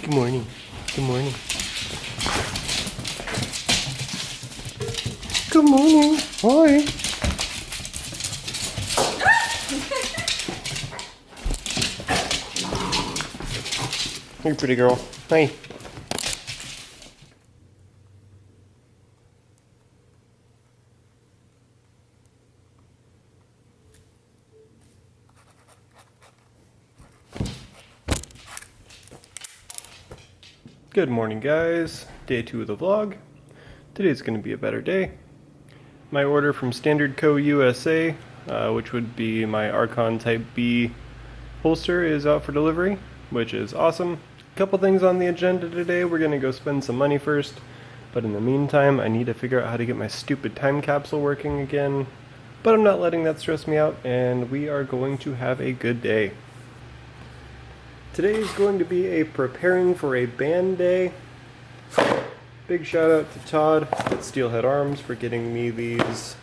Good morning. Good morning. Good morning. Hi. You're a pretty girl. Hi. Good morning, guys. Day 2 of the vlog. Today's going to be a better day. My order from Standard Co. USA, which would be my Archon Type B holster, is out for delivery, which is awesome. A couple things on the agenda today. We're going to go spend some money first, but in the meantime, I need to figure out how to get my stupid time capsule working again. But I'm not letting that stress me out, and we are going to have a good day. Today is going to be a preparing for a band day. Big shout out to Todd at Steelhead Arms for getting me these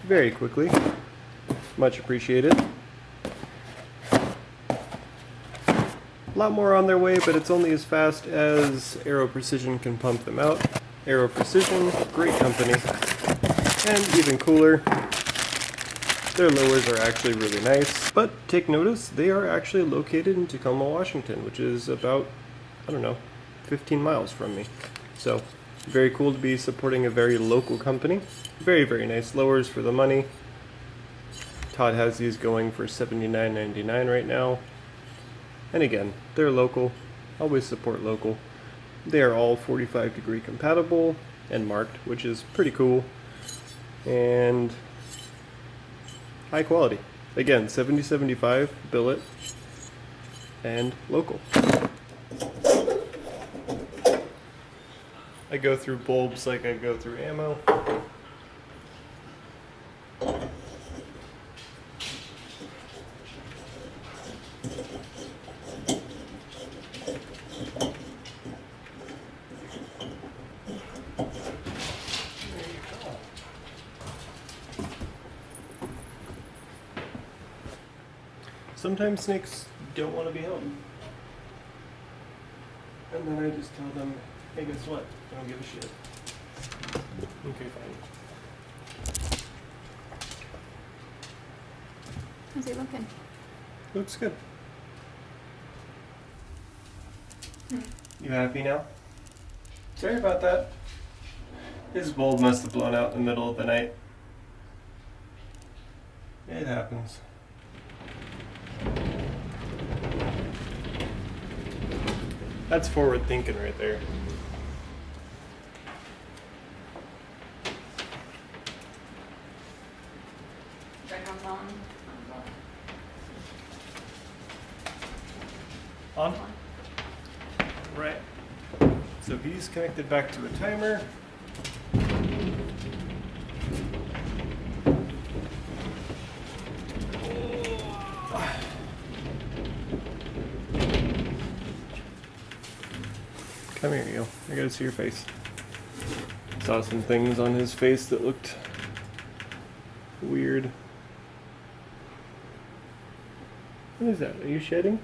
very quickly. Much appreciated. A lot more on their way, but it's only as fast as Aero Precision can pump them out. Aero Precision, great company. And even cooler, their lowers are actually really nice. But take notice, they are actually located in Tacoma, Washington, which is about, 15 miles from me. So, very cool to be supporting a very local company. Very, very nice lowers for the money. Todd has these going for $79.99 right now. And again, they're local. Always support local. They are all 45 degree compatible and marked, which is pretty cool. And high quality. Again, 70-75 billet and local. I go through bulbs like I go through ammo. Sometimes snakes don't want to be held. And then I just tell them, hey, guess what? I don't give a shit. Okay, fine. How's he looking? Looks good. You happy now? Sorry about that. His bulb must have blown out in the middle of the night. It happens. That's forward thinking right there. On? Right. So he's connected back to a timer. Come here, you. I gotta see your face. Saw some things on his face that looked weird. What is that? Are you shedding?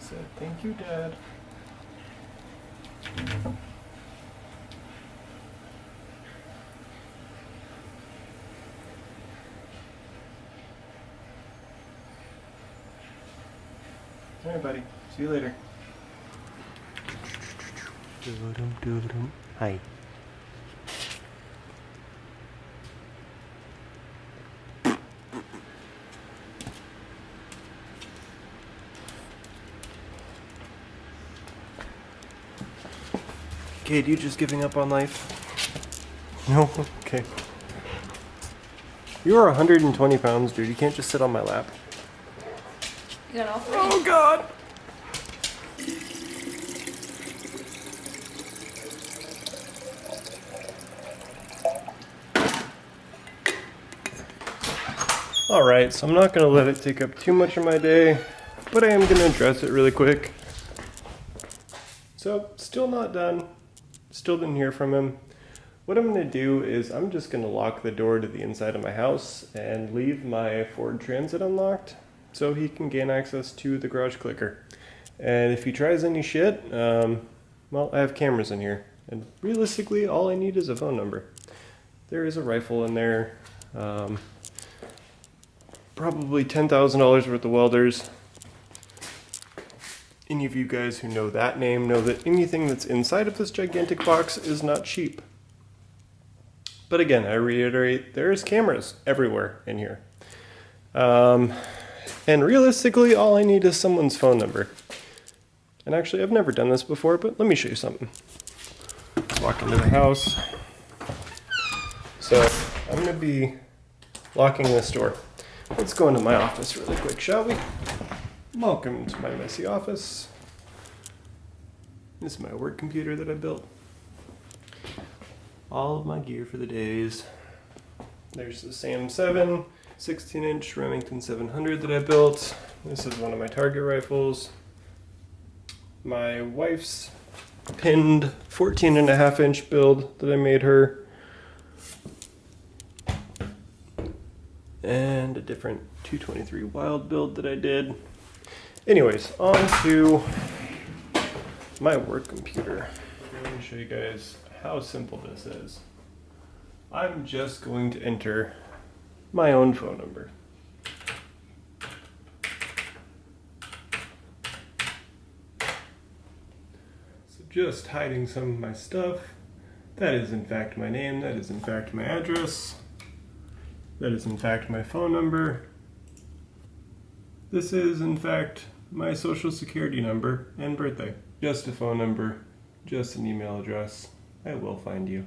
Said, thank you, Dad. All right, buddy. See you later. Hi. Kate, you just giving up on life? No? Okay. You are 120 pounds, dude. You can't just sit on my lap. You got all three? Oh, God! Alright, so I'm not going to let it take up too much of my day, but I am going to address it really quick. So, still not done. Still didn't hear from him. What I'm going to do is I'm just going to lock the door to the inside of my house and leave my Ford Transit unlocked so he can gain access to the garage clicker. And if he tries any shit, well, I have cameras in here. And realistically, all I need is a phone number. There is a rifle in there. Probably $10,000 worth of welders. Any of you guys who know that name know that anything that's inside of this gigantic box is not cheap. But again, I reiterate, there's cameras everywhere in here. And realistically, all I need is someone's phone number. And actually, I've never done this before, but let me show you something. Walk into the house. So, I'm going to be locking this door. Let's go into my office really quick, shall we? Welcome to my messy office. This is my work computer that I built. All of my gear for the days. There's the Sam 7 16-inch Remington 700 that I built. This is one of my target rifles. My wife's pinned 14.5-inch build that I made her. And a different 223 Wild build that I did. Anyways, on to my work computer. Let me show you guys how simple this is. I'm just going to enter my own phone number. So just hiding some of my stuff. That is in fact my name, that is in fact my address. That is in fact my phone number. This is in fact my social security number and birthday. Just a phone number, just an email address. I will find you.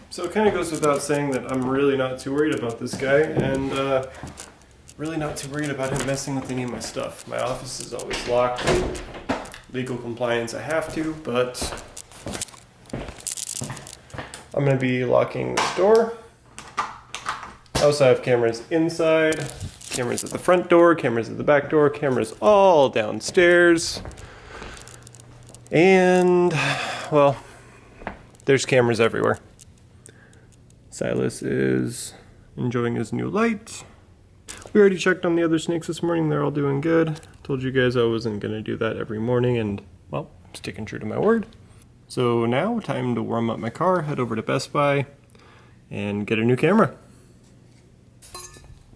So it kind of goes without saying that I'm really not too worried about this guy, and really not too worried about him messing with any of my stuff. My office is always locked. Legal compliance I have to, but I'm going to be locking this door. I also have cameras inside, cameras at the front door, cameras at the back door, cameras all downstairs. And, well, there's cameras everywhere. Silas is enjoying his new light. We already checked on the other snakes this morning. They're all doing good. Told you guys I wasn't going to do that every morning, and, well, sticking true to my word. So now, time to warm up my car, head over to Best Buy, and get a new camera.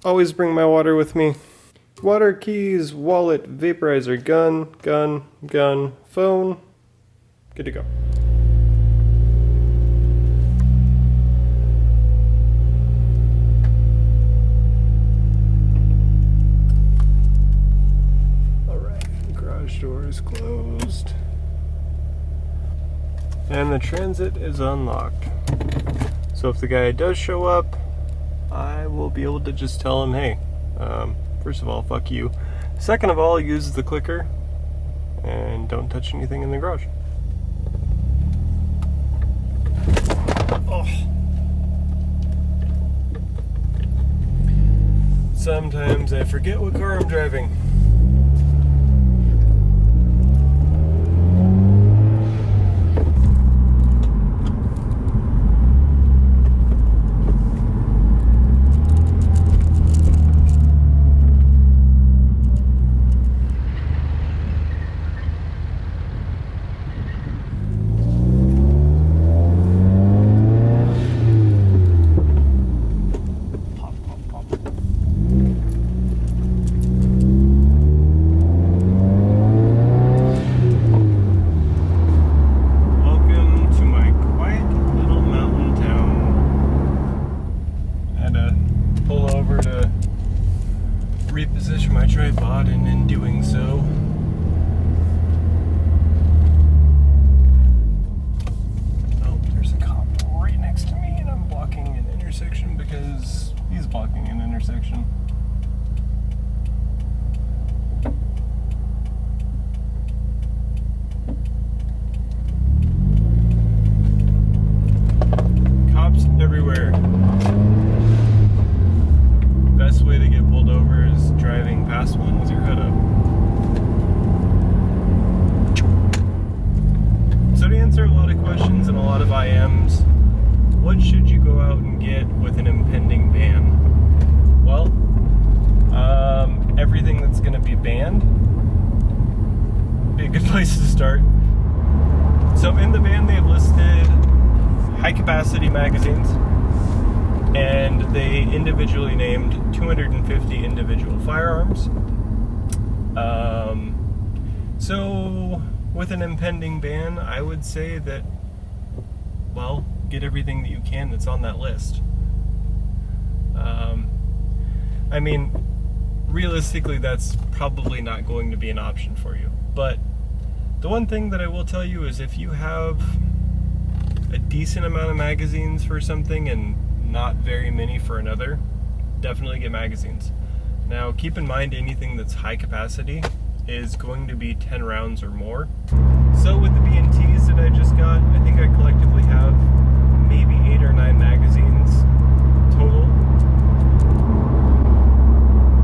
Always bring my water with me. Water, keys, wallet, vaporizer, gun, phone. Good to go. Alright, garage door is closed. And the transit is unlocked. So if the guy does show up, I will be able to just tell him, hey, first of all, fuck you. Second of all, use the clicker and don't touch anything in the garage. Oh. Sometimes I forget what car I'm driving. Reposition my tripod, and in doing so, oh, there's a cop right next to me, and I'm blocking an intersection because he's blocking an intersection. Cops everywhere. Best way to get pulled out and get with an impending ban? Well, everything that's going to be banned, be a good place to start. So in the ban, they have listed high-capacity magazines, and they individually named 250 individual firearms. So with an impending ban, I would say that, well, get everything that you can that's on that list. I mean, realistically, that's probably not going to be an option for you. But the one thing that I will tell you is if you have a decent amount of magazines for something and not very many for another, definitely get magazines. Now, keep in mind anything that's high capacity is going to be 10 rounds or more. So with the B&Ts that I just got, I think I collectively have maybe 8 or 9 magazines total.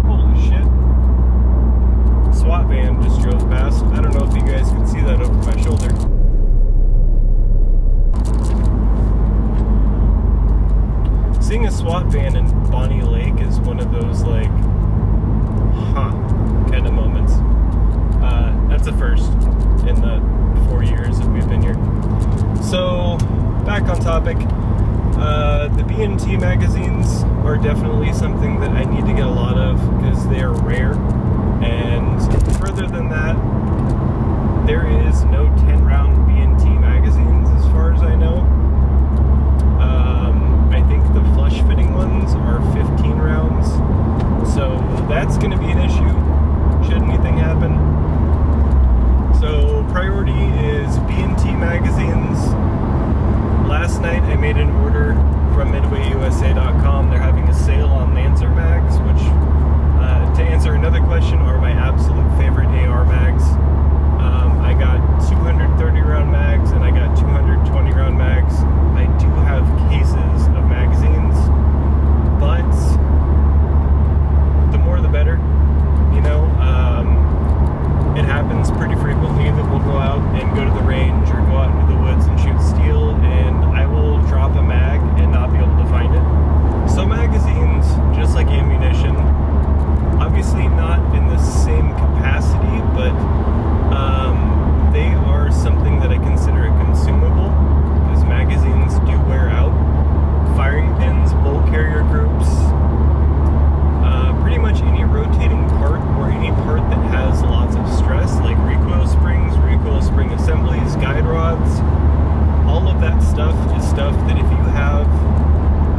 Holy shit. SWAT van just drove past. I don't know if you guys can see that over my shoulder. Seeing a SWAT van in Bonnie Lake is one of those like, kind of moments. That's a first in the 4 years that we've been here. So, back on topic, the B&T magazines are definitely something that I need to get a lot of because they are rare. And further than that, there is no 10-round B&T magazines as far as I know. I think the flush-fitting ones are 15 rounds. So that's going to be an issue should anything happen. So priority is B&T magazines. Last night I made an order from MidwayUSA.com. They're having a sale on Lancer mags, which, to answer another question, are my absolute favorite AR mags. I got 230 round mags and I got 220 round mags. I do have cases of magazines, but the more the better, you know. It happens pretty frequently that we'll go out and go to the range or go out into the woods and shoot steel, and I will drop a mag and not be able to find it. So magazines, just like ammunition, obviously not in the same capacity, but they are something that I consider a consumable, because magazines do wear out. Firing pins, bolt carrier groups, pretty much any rotating part or any part that has lots of stress, like recoil springs, recoil spring assemblies, guide rods, all of that stuff is stuff that if you have,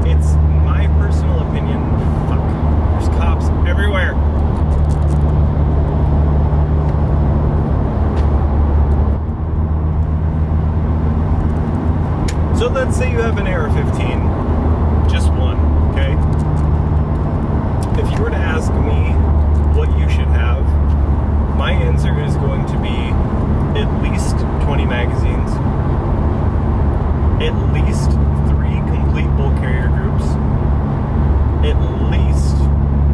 it's my personal opinion, fuck, there's cops everywhere. So let's say you have an AR-15, just one, okay? If you were to ask me what you should have, my answer is going to be at least 20 magazines, at least 3 complete bolt carrier groups, at least,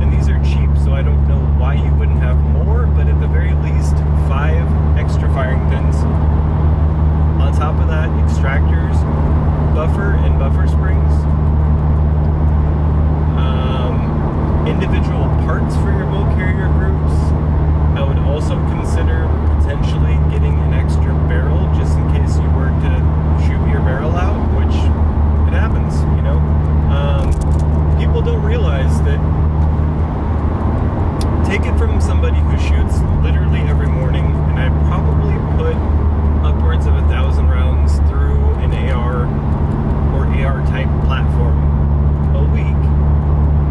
and these are cheap, so I don't know why you wouldn't have more, but at the very least 5 extra firing pins. On top of that, extractors, buffer and buffer springs, individual parts for your bolt carrier groups. I would also consider potentially getting an extra barrel just in case you were to shoot your barrel out, which it happens, you know. People don't realize that. Take it from somebody who shoots literally every morning, and I probably put upwards of 1,000 rounds through an AR or AR type platform a week.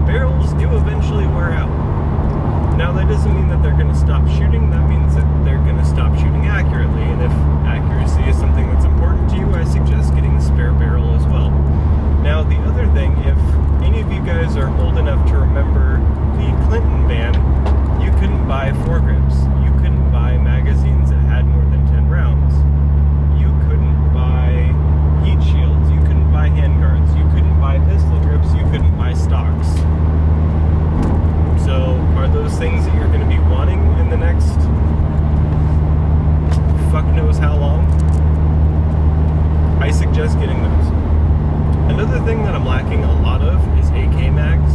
Barrels do eventually wear out. Now that doesn't mean that they're going to stop shooting, that means that they're going to stop shooting accurately, and if accuracy is something that's important to you, I suggest getting a spare barrel as well. Now the other thing, if any of you guys are old enough to remember the Clinton ban, you couldn't buy foregrips. You couldn't buy magazines that had more than 10 rounds. You couldn't buy heat shields. You couldn't buy handguards. You couldn't buy pistol grips. You couldn't buy stocks. So are those things that you're going to be wanting in the next fuck knows how long? I suggest getting those. Another thing that I'm lacking a lot of is AK mags.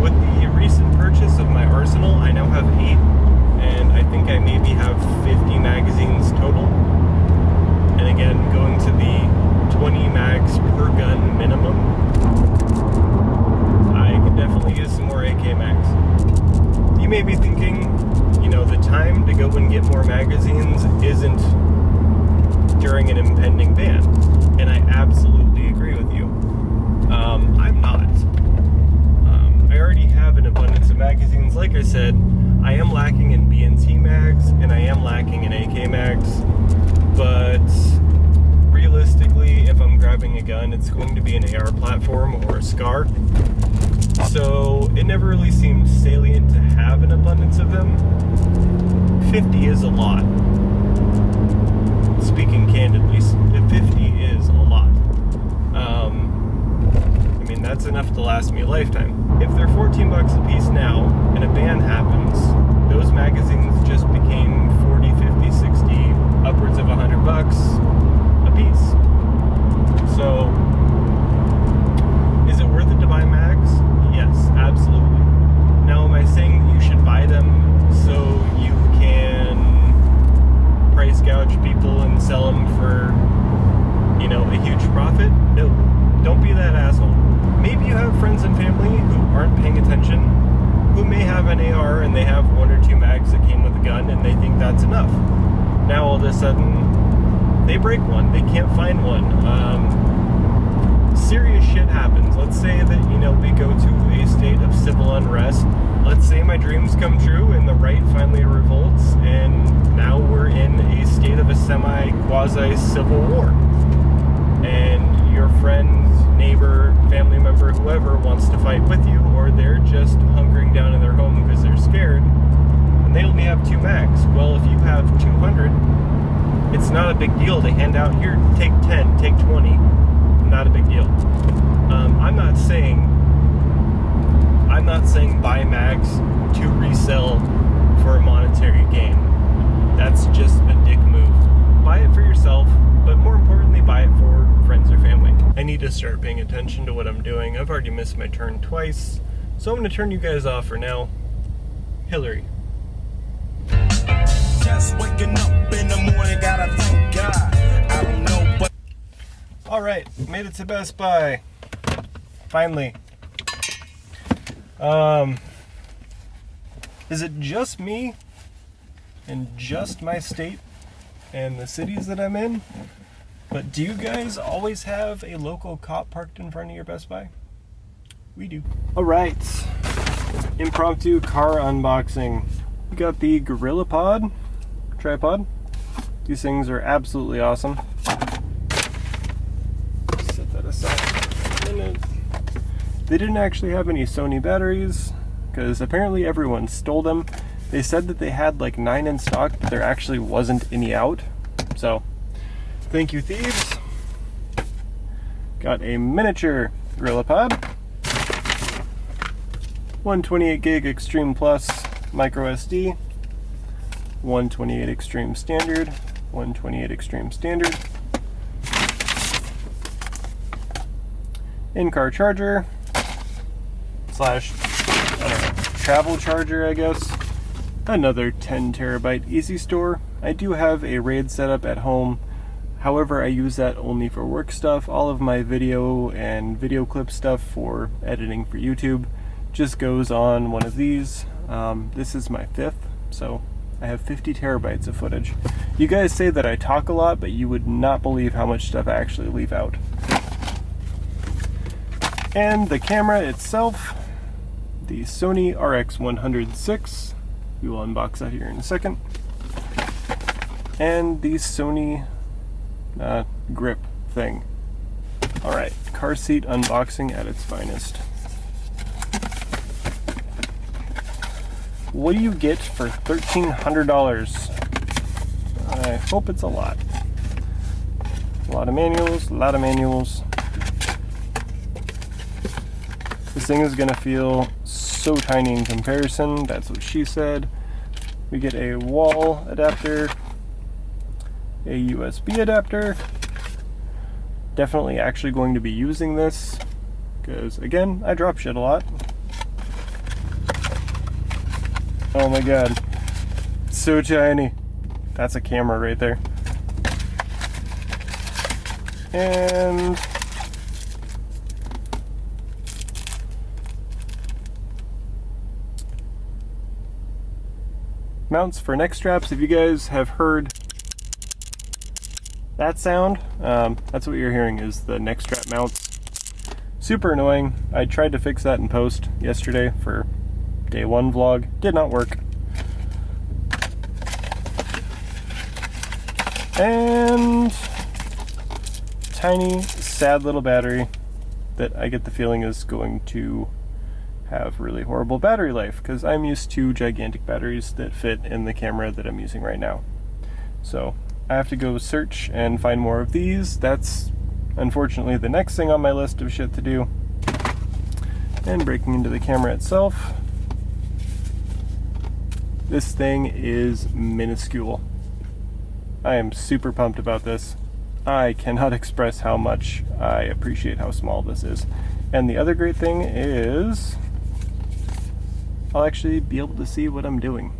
With the recent purchase of my arsenal, I now have 8, and I think I maybe have 50 magazines total. And again, going to the 20 mags per gun minimum, I could definitely use some more AK mags. You may be thinking, you know, the time to go and get more magazines isn't during an impending ban, and I absolutely agree with you. I'm not. I already have an abundance of magazines. Like I said, I am lacking in BNT mags, and I am lacking in AK mags, but realistically, if I'm grabbing a gun, it's going to be an AR platform or a SCAR. So it never really seemed salient to have an abundance of them. 50 is a lot. Speaking candidly, 50 is a lot. I mean, that's enough to last me a lifetime. If they're 14 bucks a piece now, and a ban happens, those magazines just became 40, 50, 60, upwards of 100 bucks a piece. So, is it worth it to buy mags? Yes, absolutely. Now, am I saying that you should buy them so you can price gouge people and sell them for, you know, a huge profit? No. Don't be that asshole. Maybe you have friends and family who aren't paying attention, who may have an AR and they have 1 or 2 mags that came with a gun and they think that's enough. Now all of a sudden, they break one, they can't find one. Serious shit happens. Let's say that, you know, we go to a state of civil unrest. Let's say my dreams come true and the right finally revolts, and now we're in a state of a semi-quasi-civil war. And your friend, neighbor, family member, whoever wants to fight with you, or they're just hunkering down in their home because they're scared, and they only have 2 mags. Well, if you have 200, it's not a big deal to hand out, here, take 10, take 20. Not a big deal. I'm not saying buy mags to resell for a monetary gain. That's just a dick move. Buy it for yourself, but more importantly, buy it for friends or family. I need to start paying attention to what I'm doing. I've already missed my turn twice, so I'm going to turn you guys off for now. Hillary. Just waking up in the morning, gotta thank God. I don't know, but Alright, made it to Best Buy. Finally. Is it just me and just my state and the cities that I'm in? But do you guys always have a local cop parked in front of your Best Buy? We do. Alright. Impromptu car unboxing. We got the GorillaPod tripod. These things are absolutely awesome. Set that aside for a minute. They didn't actually have any Sony batteries, because apparently everyone stole them. They said that they had like 9 in stock, but there actually wasn't any out. So, thank you, thieves. Got a miniature GorillaPod. 128 gig Extreme Plus micro SD. 128 Extreme Standard. 128 Extreme Standard. In-car charger. Slash, I don't know, travel charger, I guess. Another 10 terabyte Easy Store. I do have a RAID setup at home. However, I use that only for work stuff. All of my video and video clip stuff for editing for YouTube just goes on one of these. This is my 5th, so I have 50 terabytes of footage. You guys say that I talk a lot, but you would not believe how much stuff I actually leave out. And the camera itself, the Sony RX106. We will unbox that here in a second. And the Sony grip thing. Alright, car seat unboxing at its finest. What do you get for $1,300? I hope it's a lot. A lot of manuals, a lot of manuals. This thing is going to feel so tiny in comparison. That's what she said. We get a wall adapter, a USB adapter, definitely actually going to be using this because, again, I drop shit a lot. Oh my god. It's so tiny. That's a camera right there. And mounts for neck straps. If you guys have heard that sound, that's what you're hearing is the neck strap mounts. Super annoying. I tried to fix that in post yesterday for day 1 vlog. Did not work. And tiny, sad little battery that I get the feeling is going to have really horrible battery life because I'm used to gigantic batteries that fit in the camera that I'm using right now. So I have to go search and find more of these. That's unfortunately the next thing on my list of shit to do. And breaking into the camera itself. This thing is minuscule. I am super pumped about this. I cannot express how much I appreciate how small this is. And the other great thing is I'll actually be able to see what I'm doing.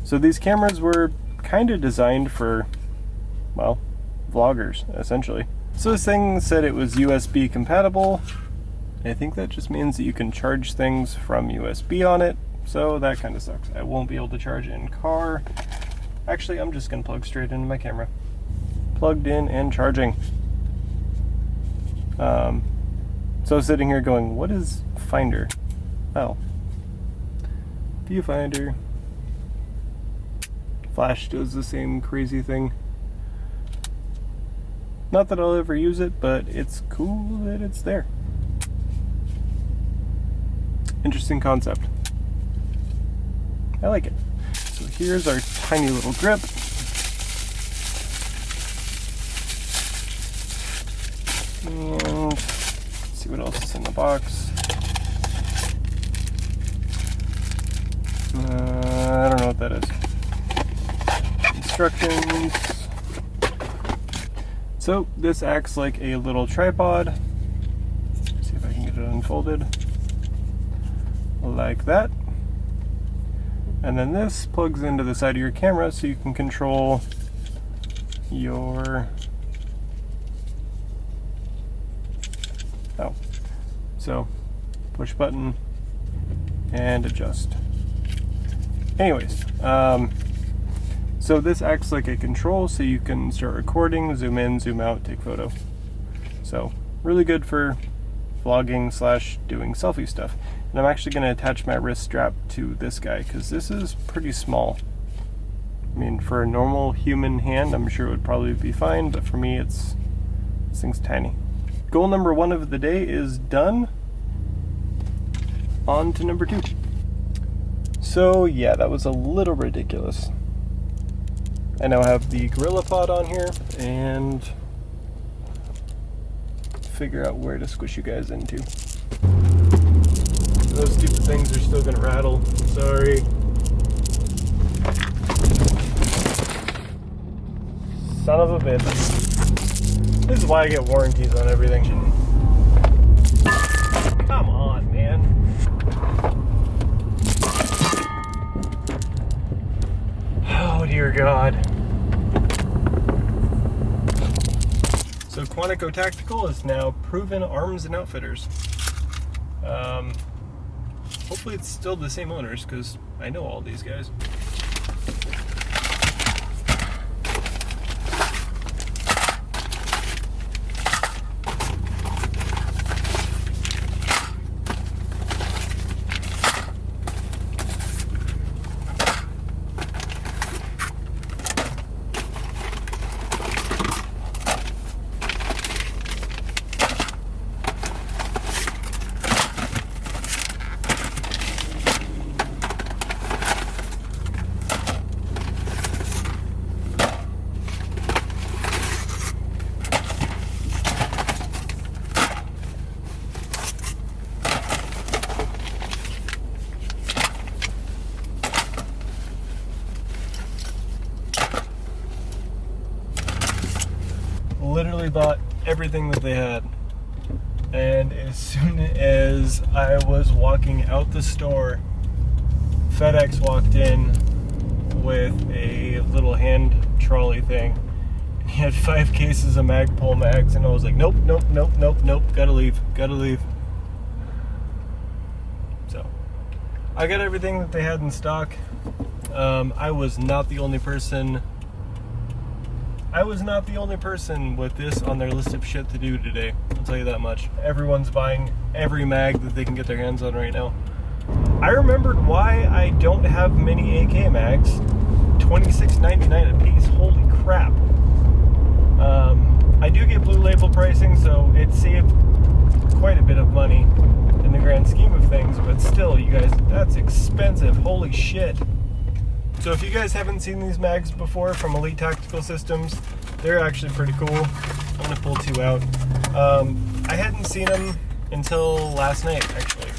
So these cameras were kind of designed for, well, vloggers, essentially. So this thing said it was USB compatible. I think that just means that you can charge things from USB on it, so that kind of sucks. I won't be able to charge in car. Actually, I'm just going to plug straight into my camera. Plugged in and charging. So sitting here going, what is Finder? Oh. Viewfinder. Flash does the same crazy thing. Not that I'll ever use it, but it's cool that it's there. Interesting concept. I like it. So here's our tiny little grip. And let's see what else is in the box. I don't know what that is. Instructions. So this acts like a little tripod. Let's see if I can get it unfolded. Like that. And then this plugs into the side of your camera so you can control your... Oh. So, push button and adjust. Anyways, so this acts like a control so you can start recording, zoom in, zoom out, take photo. So, really good for vlogging / doing selfie stuff. And I'm actually going to attach my wrist strap to this guy because this is pretty small. I mean, for a normal human hand, I'm sure it would probably be fine, but for me, this thing's tiny. Goal number 1 of the day is done. On to number 2. So yeah, that was a little ridiculous. I now have the Gorilla Pod on here and figure out where to squish you guys into. Those stupid things are still gonna rattle. Sorry. Son of a bitch. This is why I get warranties on everything. Come on, man. Oh dear God. So Quantico Tactical is now Proven Arms and Outfitters. Hopefully it's still the same owners because I know all these guys. Literally bought everything that they had. And as soon as I was walking out the store, FedEx walked in with a little hand trolley thing. He had 5 cases of Magpul mags, and I was like, nope, gotta leave. So, I got everything that they had in stock. I was not the only person with this on their list of shit to do today. I'll tell you that much. Everyone's buying every mag that they can get their hands on right now. I remembered why I don't have many AK mags. $26.99 a piece. Holy crap. I do get blue label pricing, so it saved quite a bit of money in the grand scheme of things, but still, you guys, that's expensive. Holy shit. So if you guys haven't seen these mags before from Elite Tactical Systems, they're actually pretty cool. I'm going to pull 2 out. I hadn't seen them until last night, actually.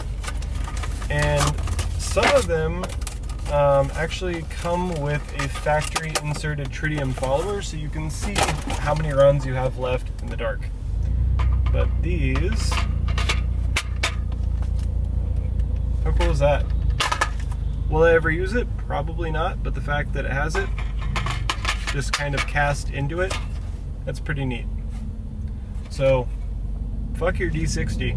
And some of them actually come with a factory inserted tritium follower, so you can see how many rounds you have left in the dark. But these, how cool is that? Will I ever use it? Probably not, but the fact that it has it just kind of cast into it, that's pretty neat. So, fuck your D60.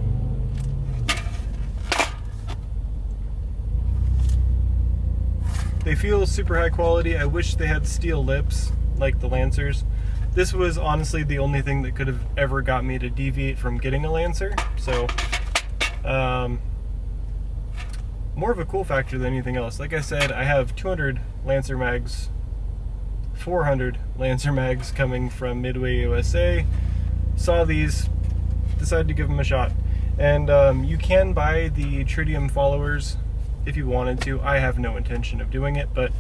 They feel super high quality. I wish they had steel lips like the Lancers. This was honestly the only thing that could have ever got me to deviate from getting a Lancer. So, more of a cool factor than anything else. Like I said, I have 200 Lancer mags, 400 Lancer mags coming from Midway USA. Saw these, decided to give them a shot. And you can buy the tritium followers if you wanted to. I have no intention of doing it, but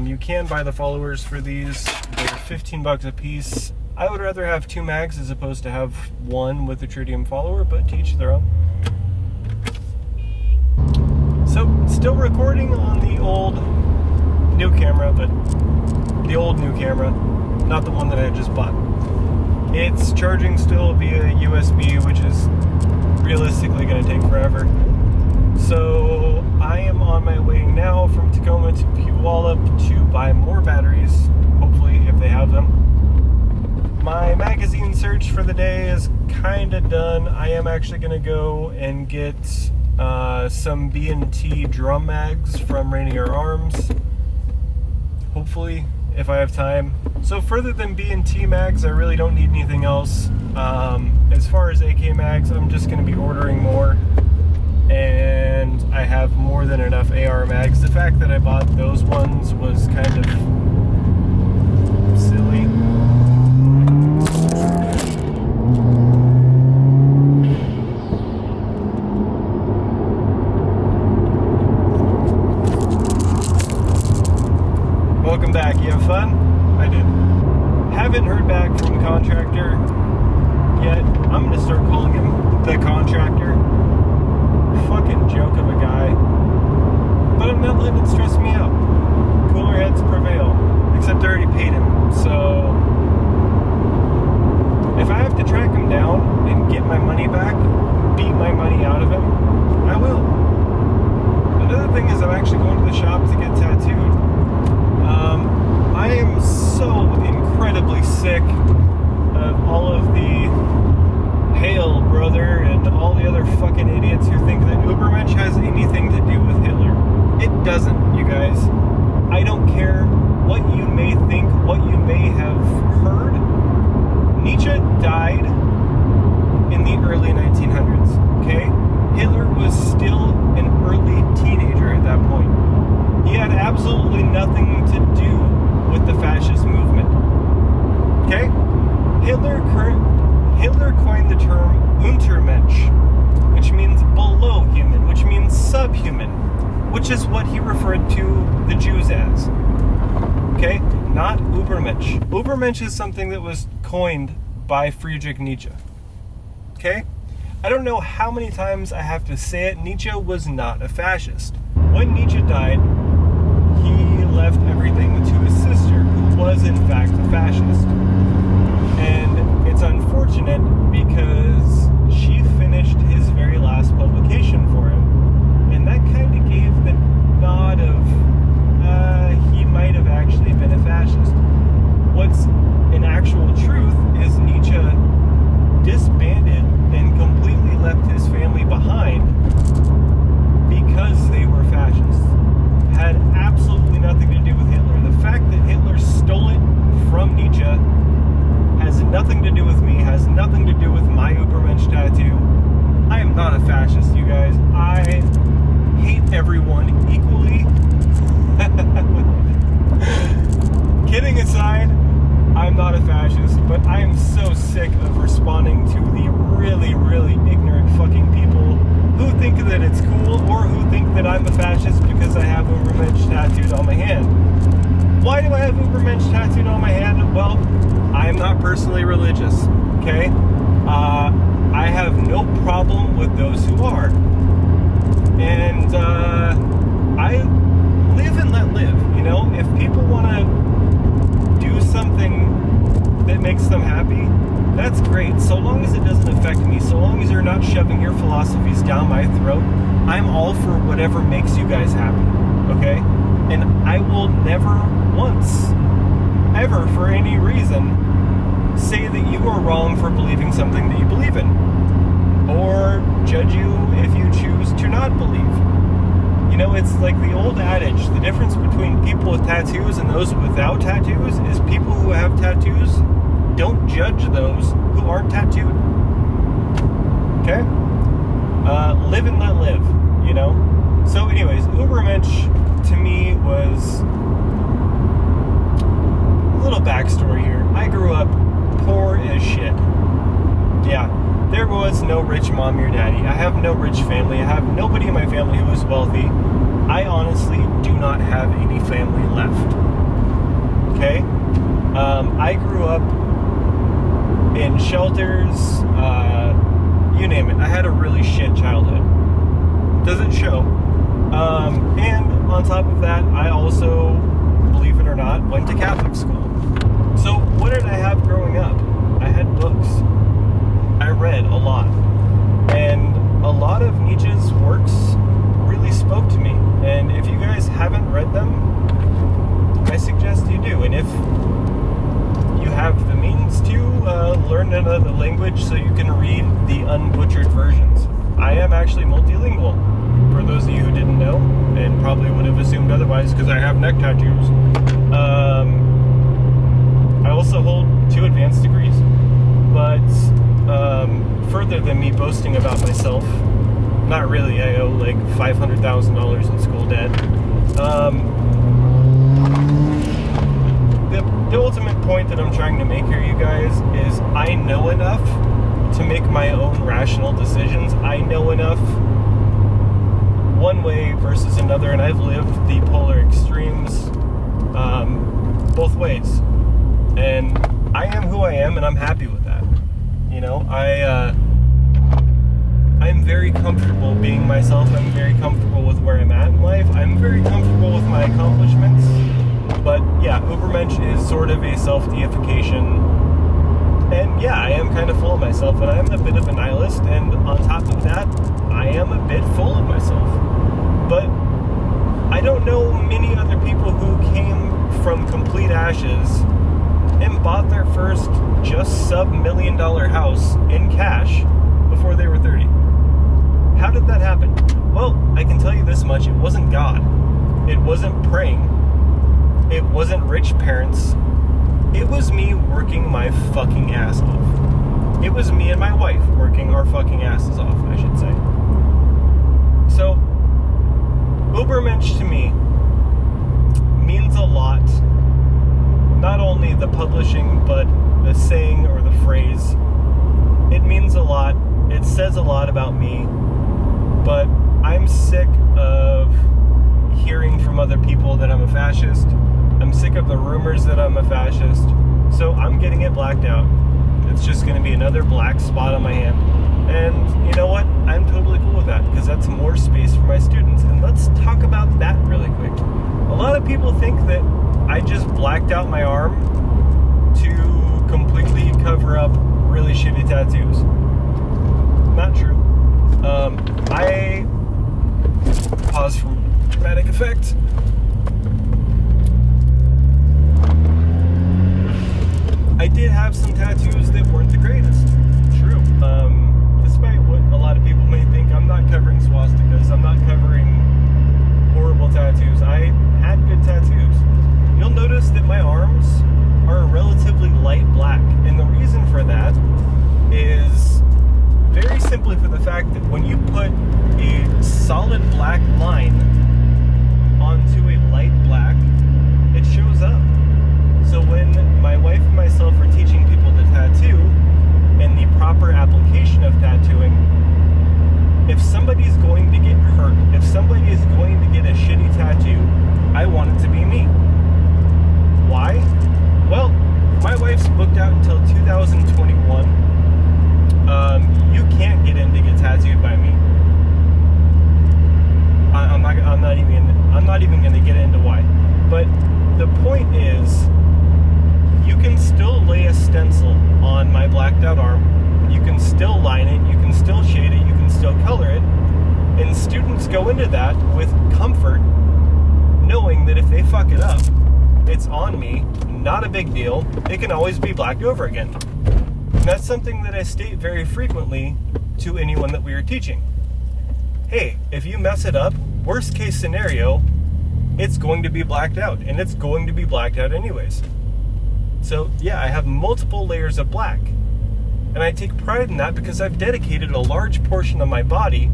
you can buy the followers for these. They're 15 bucks a piece. I would rather have 2 mags as opposed to have 1 with the tritium follower, but to each their own. So, still recording on the old new camera, but the old new camera, not the one that I just bought. It's charging still via USB, which is realistically going to take forever. So I am on my way now from Tacoma to Puyallup to buy more batteries, hopefully, if they have them. My magazine search for the day is kind of done. I am actually going to go and get some B&T drum mags from Rainier Arms, hopefully, if I have time. So further than B&T mags, I really don't need anything else. As far as AK mags, I'm just going to be ordering more. And I have more than enough AR mags. The fact that I bought those ones was kind of silly. Welcome back. You have fun? I did. Haven't heard back from the contractor yet. I'm going to start calling him the contractor. Fucking joke of a guy, but I'm not letting it stress me out. Cooler heads prevail, except I already paid him, so if I have to track him down and get my money back, beat my money out of him, I will. Another thing is I'm actually going to the shop to get tattooed. I am so incredibly sick of all of the Hail, brother, and all the other fucking idiots who think that Ubermensch has anything to do with Hitler. It doesn't, you guys. I don't care what you may think, what you may have heard. Nietzsche died in the early 1900s, okay? Hitler was still an early teenager at that point. He had absolutely nothing to do with the fascist movement, okay? Hitler coined the term Untermensch, which means below human, which means subhuman, which is what he referred to the Jews as. Okay? Not Ubermensch. Ubermensch is something that was coined by Friedrich Nietzsche. Okay? I don't know how many times I have to say it. Nietzsche was not a fascist. When Nietzsche died, he left everything to his sister, who was in fact a fascist. And it's unfortunate unfortunate because she finished his very last publication for him, and that kind of gave the nod of he might have actually been a fascist. What's an actual truth is Nietzsche disbanded and completely left his family behind because they were fascists. Had absolutely nothing to do with Hitler. The fact that Hitler stole it from Nietzsche has nothing to do with me, has nothing to do with my Übermensch tattoo. I am not a fascist, you guys. I hate everyone equally. Kidding aside, I'm not a fascist, but I am so sick of responding to the really, really ignorant fucking people who think that it's cool or who think that I'm a fascist because I have Übermensch tattooed on my hand. Why do I have Übermensch tattooed on my hand? Well, I am not personally religious, okay? I have no problem with those who are. And I live and let live, you know? If people want to do something that makes them happy, that's great. So long as it doesn't affect me, so long as you're not shoving your philosophies down my throat, I'm all for whatever makes you guys happy, okay? And I will never once, ever, for any reason, say that you are wrong for believing something that you believe in, or judge you if you choose to not believe. You know, it's like the old adage, the difference between people with tattoos and those without tattoos is people who have tattoos don't judge those who aren't tattooed. Okay? Live and let live, you know? So anyways, Übermensch to me was a little backstory here. I grew up poor as shit. Yeah, there was no rich mom or daddy. I have no rich family. I have nobody in my family who is wealthy. I honestly do not have any family left. Okay? I grew up in shelters, you name it. I had a really shit childhood. Doesn't show. And on top of that, I also, believe it or not, went to Catholic school. So what did I have growing up? I had books. I read a lot. And a lot of Nietzsche's works really spoke to me. And if you guys haven't read them, I suggest you do. And if you have the means to, learn another language so you can read the unbutchered versions. I am actually multilingual, for those of you who didn't know, and probably would have assumed otherwise because I have neck tattoos. I also hold 2 advanced degrees. But further than me boasting about myself, not really, I owe like $500,000 in school debt. The ultimate point that I'm trying to make here, you guys, is I know enough to make my own rational decisions. I know enough one way versus another, and I've lived the polar extremes both ways. And I am who I am, and I'm happy with that. You know, I'm very comfortable being myself. I'm very comfortable with where I'm at in life. I'm very comfortable with my accomplishments. But yeah, Übermensch is sort of a self-deification. And yeah, I am kind of full of myself, and I am a bit of a nihilist. And on top of that, I am a bit full of myself. But I don't know many other people who came from complete ashes and bought their first just sub-$1 million house in cash before they were 30. How did that happen? Well, I can tell you this much. It wasn't God. It wasn't praying. It wasn't rich parents. It was me working my fucking ass off. It was me and my wife working our fucking asses off, I should say. So, Übermensch to me means a lot. Not only the publishing, but the saying or the phrase. It means a lot. It says a lot about me. But I'm sick of hearing from other people that I'm a fascist. I'm sick of the rumors that I'm a fascist. So I'm getting it blacked out. It's just going to be another black spot on my hand. And you know what? I'm totally cool with that because that's more space for my students. And let's talk about that really quick. A lot of people think that I just blacked out my arm to completely cover up really shitty tattoos. Not true. I pause for dramatic effect. I did have some tattoos that weren't the greatest. True. Despite what a lot of people may think, I'm not covering swastikas. I'm not covering horrible tattoos. I had good tattoos. You'll notice that my arms are a relatively light black, and the reason for that is very simply for the fact that when you put a solid black line onto a light black, it shows up. So when my wife and myself are teaching people to tattoo and the proper application of tattooing, if somebody's going to get hurt, if somebody is going to get a shitty tattoo, I want it to be me. Why? Well, my wife's booked out until 2021. You can't get in to get tattooed by me. I'm not even going to get into why. But the point is, you can still lay a stencil on my blacked out arm. You can still line it. You can still shade it. You can still color it. And students go into that with comfort, knowing that if they fuck it up, it's on me, not a big deal. It can always be blacked over again. And that's something that I state very frequently to anyone that we are teaching. Hey, if you mess it up, worst case scenario, it's going to be blacked out, and it's going to be blacked out anyways. So yeah, I have multiple layers of black, and I take pride in that because I've dedicated a large portion of my body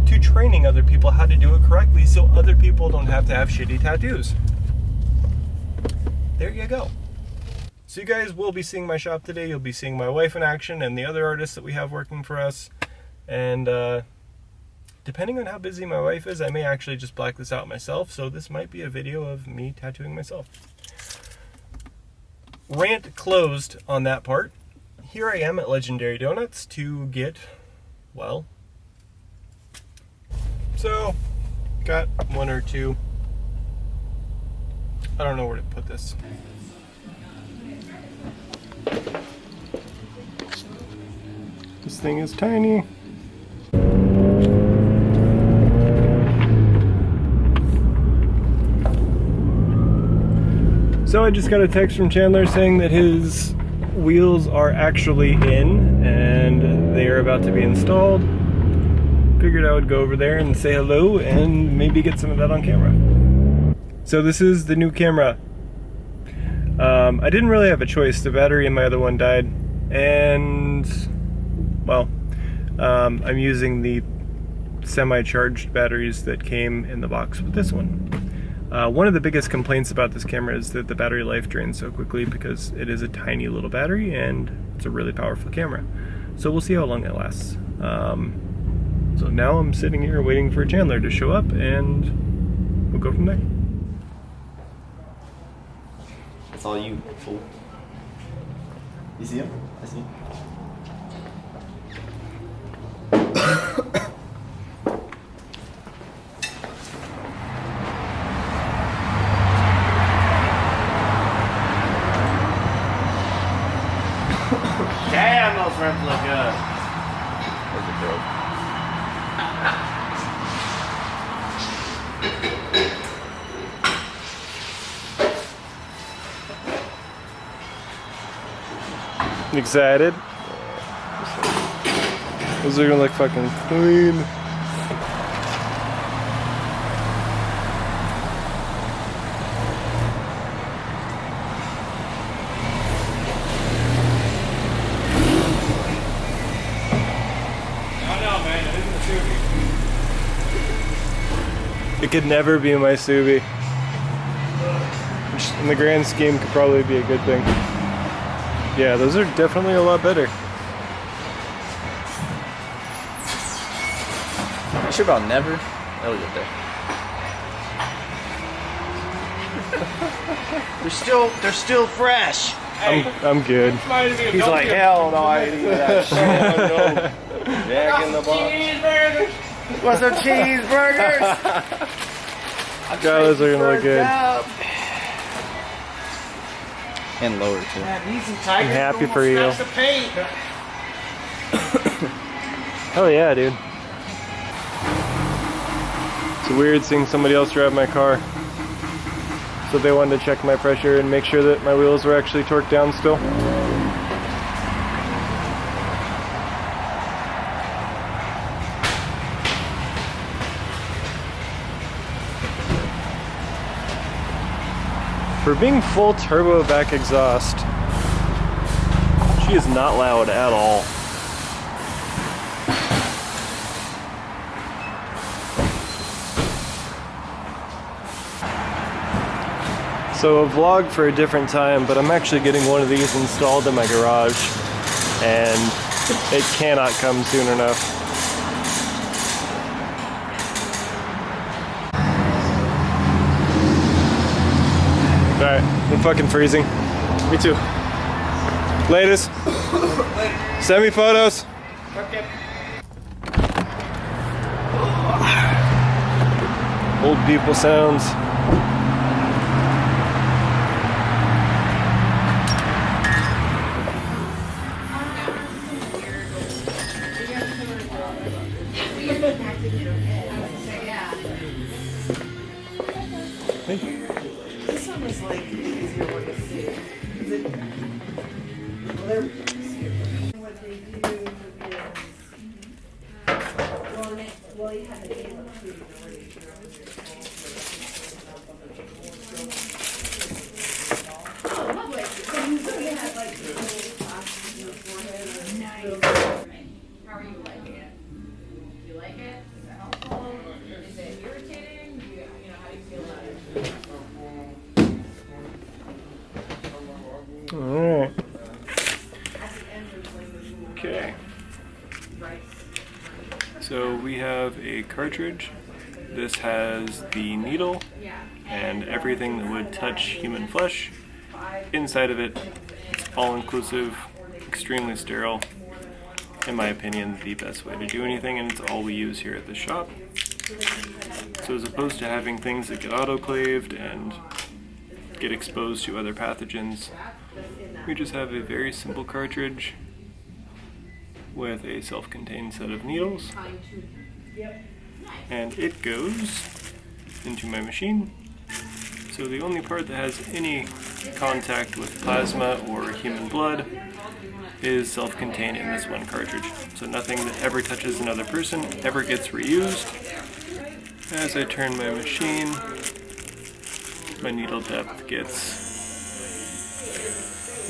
to training other people how to do it correctly so other people don't have to have shitty tattoos. There you go. So you guys will be seeing my shop today. You'll be seeing my wife in action and the other artists that we have working for us. And depending on how busy my wife is, I may actually just black this out myself. So this might be a video of me tattooing myself. Rant closed on that part. Here I am at Legendary Donuts to get, well, so got one or two. I don't know where to put this. This thing is tiny. So I just got a text from Chandler saying that his wheels are actually in and they are about to be installed. Figured I would go over there and say hello and maybe get some of that on camera. So this is the new camera. I didn't really have a choice. The battery in my other one died, and well, I'm using the semi-charged batteries that came in the box with this one. One of the biggest complaints about this camera is that the battery life drains so quickly because it is a tiny little battery and it's a really powerful camera. So we'll see how long it lasts. So now I'm sitting here waiting for Chandler to show up and we'll go from there. That's all you, fool. You see him? I see him. Damn, those rims look good. Those are dope. Excited? Those are gonna look fucking clean. It could never be my Subi, which in the grand scheme could probably be a good thing. Yeah, those are definitely a lot better. You sure about never? That'll get there. They're still fresh. I'm good. He's like, hell no, I ain't eating that shit. No. Jack in the box. What's some cheeseburgers? God, those are gonna look good. And lower too. I'm happy for you. Oh yeah, dude. It's weird seeing somebody else drive my car. So they wanted to check my pressure and make sure that my wheels were actually torqued down still. For being full turbo back exhaust, she is not loud at all. So a vlog for a different time, but I'm actually getting one of these installed in my garage, and it cannot come soon enough. Alright, I'm fucking freezing. Me too. Latest. Send me photos. Okay. Old people sounds. This one was like the easier one to see. What they do is, well, you have the game of food already. Oh, lovely. So you have like the little spots in your forehead. Nice. How are you liking it? Do you like it? Is it helpful? Is it irritating? You know, how do you feel about it? Alright. Okay. So we have a cartridge. This has the needle and everything that would touch human flesh. Inside of it, it's all inclusive, extremely sterile. In my opinion, the best way to do anything, and it's all we use here at the shop. So as opposed to having things that get autoclaved and get exposed to other pathogens, we just have a very simple cartridge with a self-contained set of needles, and it goes into my machine. So the only part that has any contact with plasma or human blood is self-contained in this one cartridge. So nothing that ever touches another person ever gets reused. As I turn my machine, my needle depth gets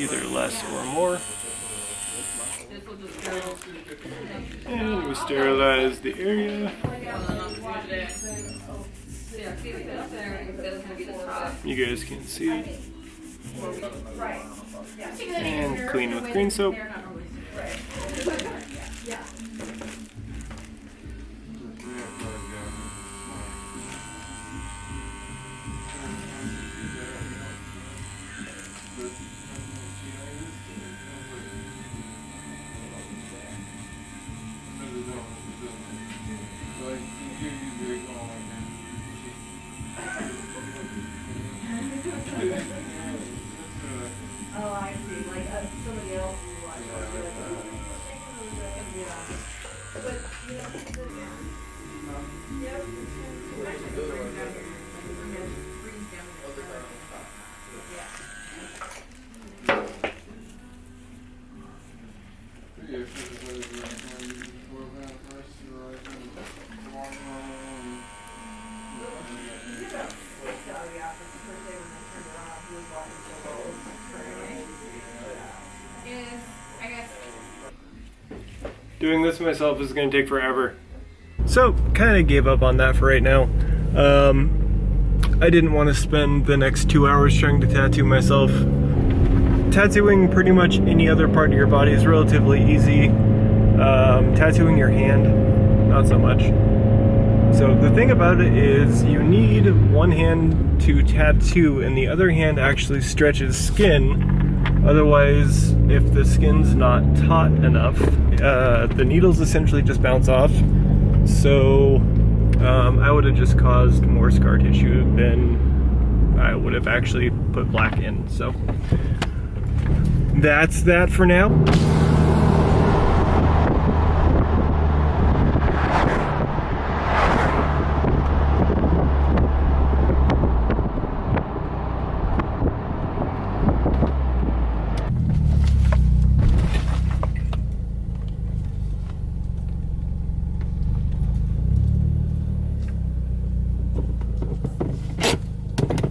either less or more. And we sterilize the area. You guys can see. And clean with green soap. Oh, I see. Like somebody else who watched Doing this myself is going to take forever. So, kind of gave up on that for right now. I didn't want to spend the next 2 hours trying to tattoo myself. Tattooing pretty much any other part of your body is relatively easy. Tattooing your hand, not so much. So the thing about it is you need one hand to tattoo and the other hand actually stretches skin. Otherwise, if the skin's not taut enough, the needles essentially just bounce off. So I would have just caused more scar tissue than I would have actually put black in. So that's that for now.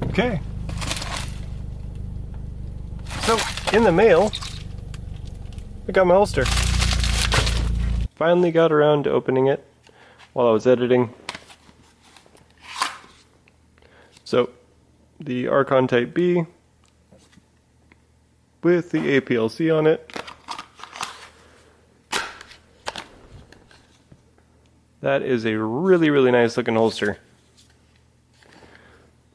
Okay. So, in the mail, I got my holster. Finally got around to opening it while I was editing. So, the Archon Type B with the APLC on it. That is a really, really nice looking holster.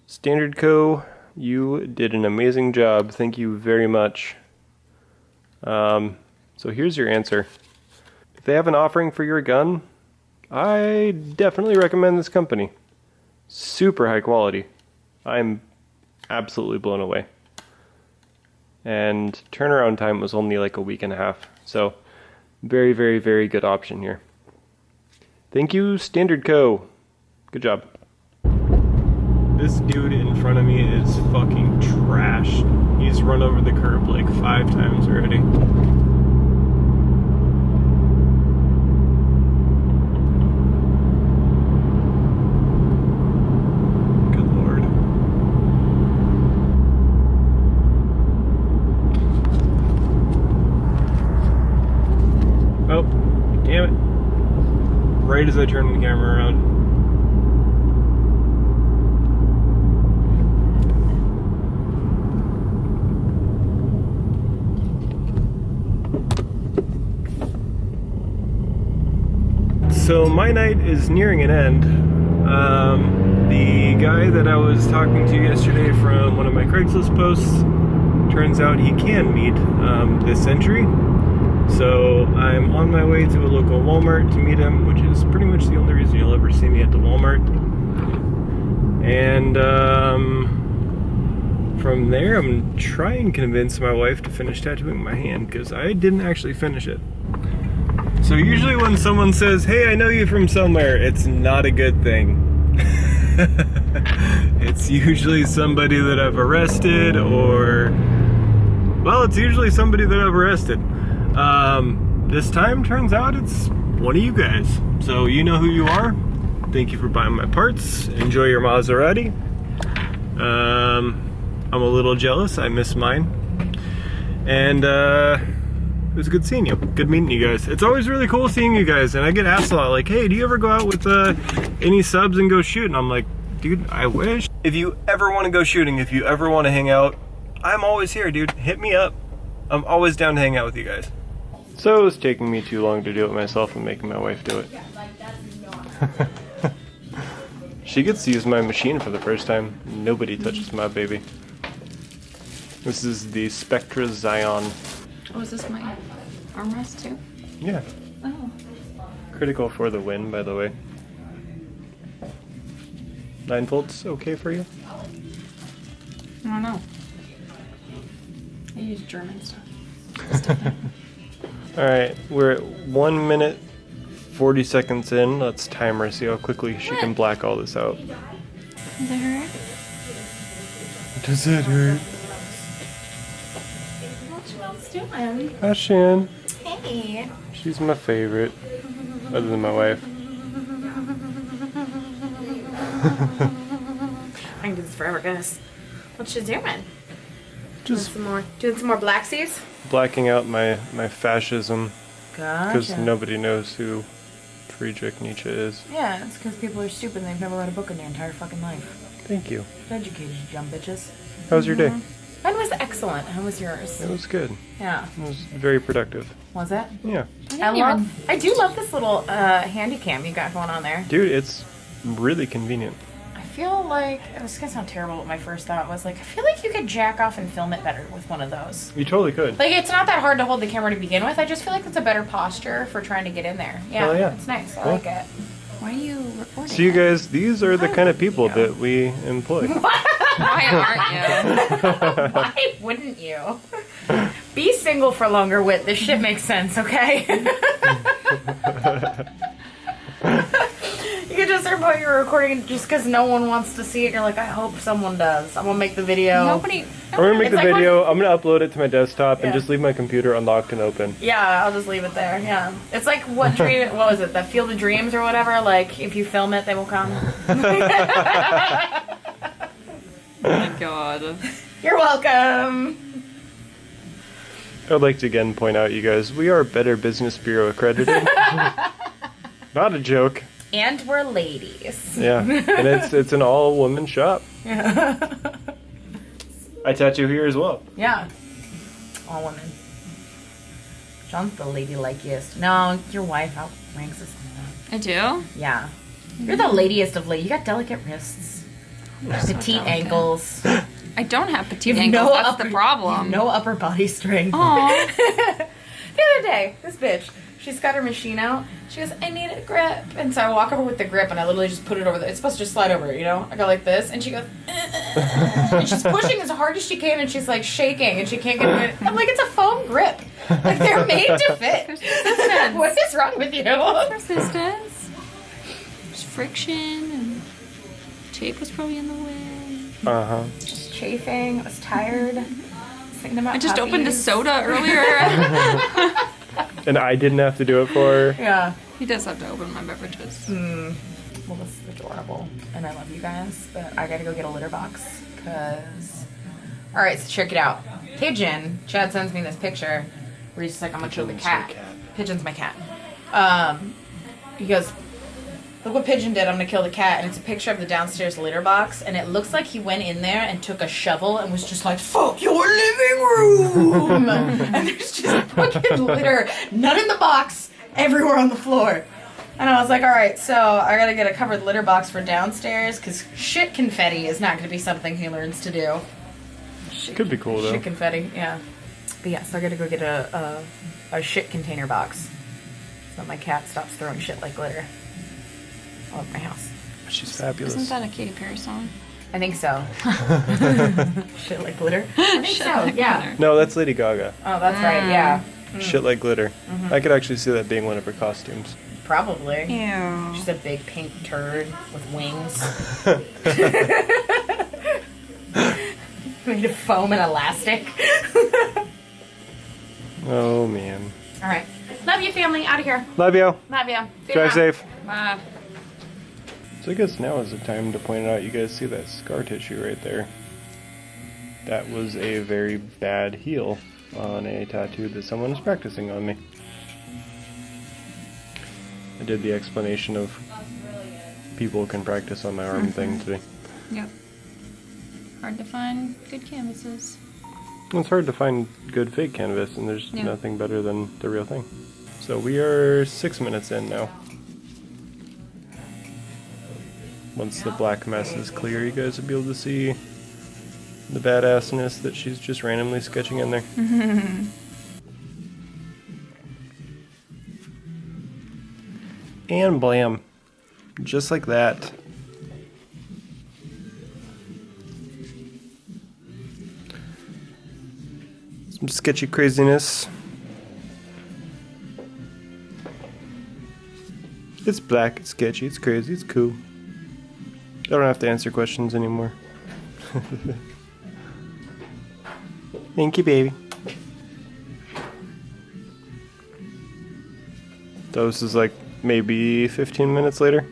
Standard Co., you did an amazing job. Thank you very much. So here's your answer. If they have an offering for your gun, I definitely recommend this company. Super high quality. I'm absolutely blown away. And turnaround time was only like a week and a half. So very, very, very good option here. Thank you, Standard Co. Good job. This dude in front of me is fucking trashed. He's run over the curb like 5 times already. Good lord. Oh, damn it. Right as I turn the camera around. So my night is nearing an end. The guy that I was talking to yesterday from one of my Craigslist posts, turns out he can meet this entry. So I'm on my way to a local Walmart to meet him, which is pretty much the only reason you'll ever see me at the Walmart. And from there, I'm trying to convince my wife to finish tattooing my hand, because I didn't actually finish it. So usually when someone says, hey, I know you from somewhere, it's not a good thing. It's usually somebody that I've arrested, or, well, it's usually somebody that I've arrested. This time, turns out it's one of you guys. So you know who you are. Thank you for buying my parts. Enjoy your Maserati. I'm a little jealous. I miss mine. And, it was good seeing you. Good meeting you guys. It's always really cool seeing you guys, and I get asked a lot, like, hey, do you ever go out with any subs and go shoot? And I'm like, dude, I wish. If you ever want to go shooting, if you ever want to hang out, I'm always here, dude. Hit me up. I'm always down to hang out with you guys. So it was taking me too long to do it myself and making my wife do it. She gets to use my machine for the first time. Nobody touches my baby. This is the Spectra Zion. Oh, is this my armrest too? Yeah. Oh. Critical for the win, by the way. 9 volts okay for you? I don't know. I use German stuff. Alright, we're at 1 minute 40 seconds in. Let's time her, see how quickly she can black all this out. Does it hurt? Does it hurt? What you else doing? Hi, Shan. Hey. She's my favorite, other than my wife. I can do this forever, guys. What you doing? Just Doing some more Black Seas? blacking out my fascism, because Gotcha. nobody knows who Friedrich Nietzsche is. Yeah, it's because people are stupid and they've never read a book in their entire fucking life. Thank you. Educated, you dumb bitches. How was your day? Mine was excellent. How was yours? It was good. Yeah. It was very productive. Was it? Yeah. I do love this little handy cam you got going on there. Dude, it's really convenient. I feel like, this is gonna sound terrible, but my first thought was like, I feel like you could jack off and film it better with one of those. You totally could. Like, it's not that hard to hold the camera to begin with. I just feel like it's a better posture for trying to get in there. Yeah, Hell yeah. it's nice. I Cool. like it. Why are you recording? So you guys, these are the kind of people that we employ. Why aren't you? Why wouldn't you? Be single for longer, Wit. This shit makes sense, okay? You could just report you're recording just because no one wants to see it. You're like, I hope someone does. I'm gonna make the video. Nobody. I'm gonna make It's the like video. I'm gonna upload it to my desktop and Yeah. just leave my computer unlocked and open. Yeah, I'll just leave it there. Yeah, it's like what was it? The Field of Dreams or whatever. Like if you film it, they will come. Oh my god. You're welcome. I would like to again point out, you guys, we are Better Business Bureau accredited. Not a joke. And we're ladies. Yeah, and it's an all-woman shop. I tattoo here as well. Yeah. All women. John's the ladylikeest. No, your wife outranks us on that. I do? Yeah. You're the ladiest of ladies. You got delicate wrists. Petite ankles. I don't have petite You've ankles. no That's upper, the problem. No upper body strength. Aw. The other day, this bitch, she's got her machine out. She goes, I need a grip. And so I walk over with the grip and I literally just put it over it's supposed to just slide over, you know? I go like this and she goes, and she's pushing as hard as she can and she's like shaking and she can't get it. I'm like, it's a foam grip. Like they're made to fit. There's resistance. What is wrong with you? Resistance. There's friction and tape was probably in the way. Uh-huh. Just chafing. I was tired. Thinking about I just opened a puppies. soda earlier. And I didn't have to do it for her. Yeah. He does have to open my beverages. Well, this is adorable, and I love you guys, but I gotta go get a litter box, because... Alright, so check it out. Pigeon, Chad sends me this picture, where he's just like, I'm gonna kill the cat. Pigeon's my cat. He goes, look what Pigeon did, I'm gonna kill the cat, and it's a picture of the downstairs litter box, and it looks like he went in there and took a shovel and was just like, fuck your living room! And there's just fucking litter, none in the box, everywhere on the floor. And I was like, alright, so I gotta get a covered litter box for downstairs, because shit confetti is not gonna be something he learns to do. Could be cool, though. Shit confetti, yeah. But yeah, so I gotta go get a shit container box, so that my cat stops throwing shit like glitter all over my house. She's fabulous. Isn't that a Katy Perry song? I think so. Shit like glitter? I think Shit so, like yeah. glitter. No, that's Lady Gaga. Oh, that's right, yeah. Shit like glitter. I could actually see that being one of her costumes. Probably. Ew. She's a big pink turd with wings. Made of foam and elastic. Oh, man. Alright. Love you, family. Out of here. Love you. Love you. Drive safe. Bye. So I guess now is the time to point out, you guys see that scar tissue right there? That was a very bad heel on a tattoo that someone was practicing on me. I did the explanation of people can practice on my arm thing today. Yep. Hard to find good canvases. It's hard to find good fake canvas, and there's Yeah. nothing better than the real thing. So we are 6 minutes in now. Once the black mess is clear, you guys will be able to see the badassness that she's just randomly sketching in there. And blam. Just like that. Some sketchy craziness. It's black, it's sketchy, it's crazy, it's cool. I don't have to answer questions anymore. Thank you, baby. So this is like maybe 15 minutes later.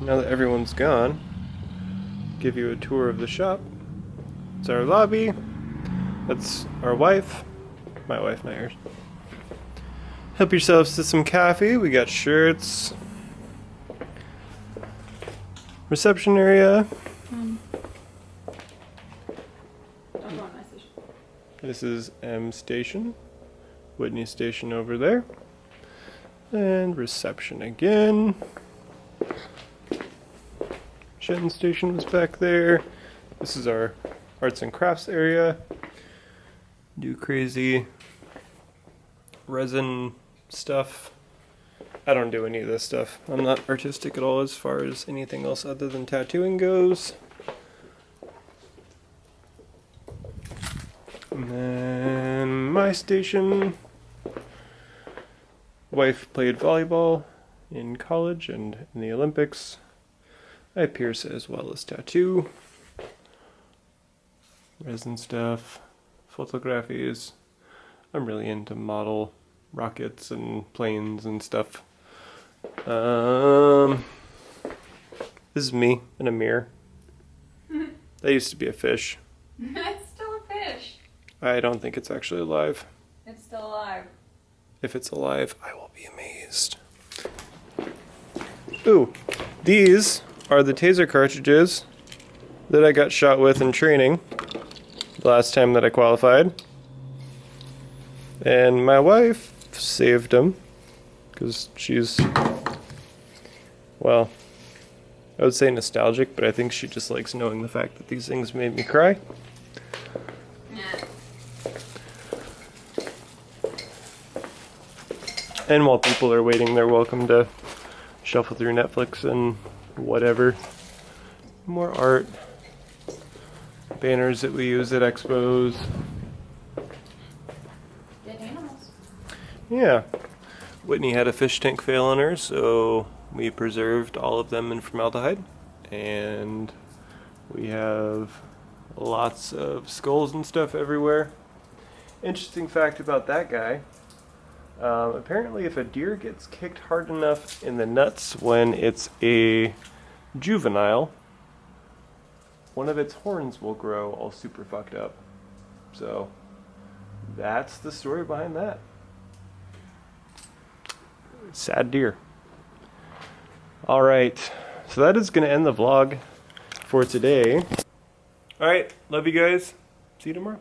Now that everyone's gone, give you a tour of the shop. It's our lobby. That's our wife. My wife, not yours. Help yourselves to some coffee. We got shirts. Reception area. This is M station. Whitney station over there. And reception again. Shetton station was back there. This is our arts and crafts area. Do crazy resin stuff. I don't do any of this stuff. I'm not artistic at all as far as anything else other than tattooing goes. my station. Wife played volleyball in college and in the Olympics. I pierce as well as tattoo. Resin stuff, photographies. I'm really into model rockets and planes and stuff. This is me in a mirror. That used to be a fish. It's still a fish. I don't think it's actually alive. It's still alive. If it's alive, I will be amazed. Ooh, these are the taser cartridges that I got shot with in training the last time that I qualified. And my wife saved them because she's, well, I would say nostalgic, but I think she just likes knowing the fact that these things made me cry. Yeah. And while people are waiting, they're welcome to shuffle through Netflix and whatever. More art. Banners that we use at expos. Dead animals. Yeah. Whitney had a fish tank fail on her, so we preserved all of them in formaldehyde. And we have lots of skulls and stuff everywhere. Interesting fact about that guy. Apparently if a deer gets kicked hard enough in the nuts when it's a juvenile, one of its horns will grow all super fucked up. So that's the story behind that. Sad deer. Alright, so that is going to end the vlog for today. Alright, love you guys. See you tomorrow.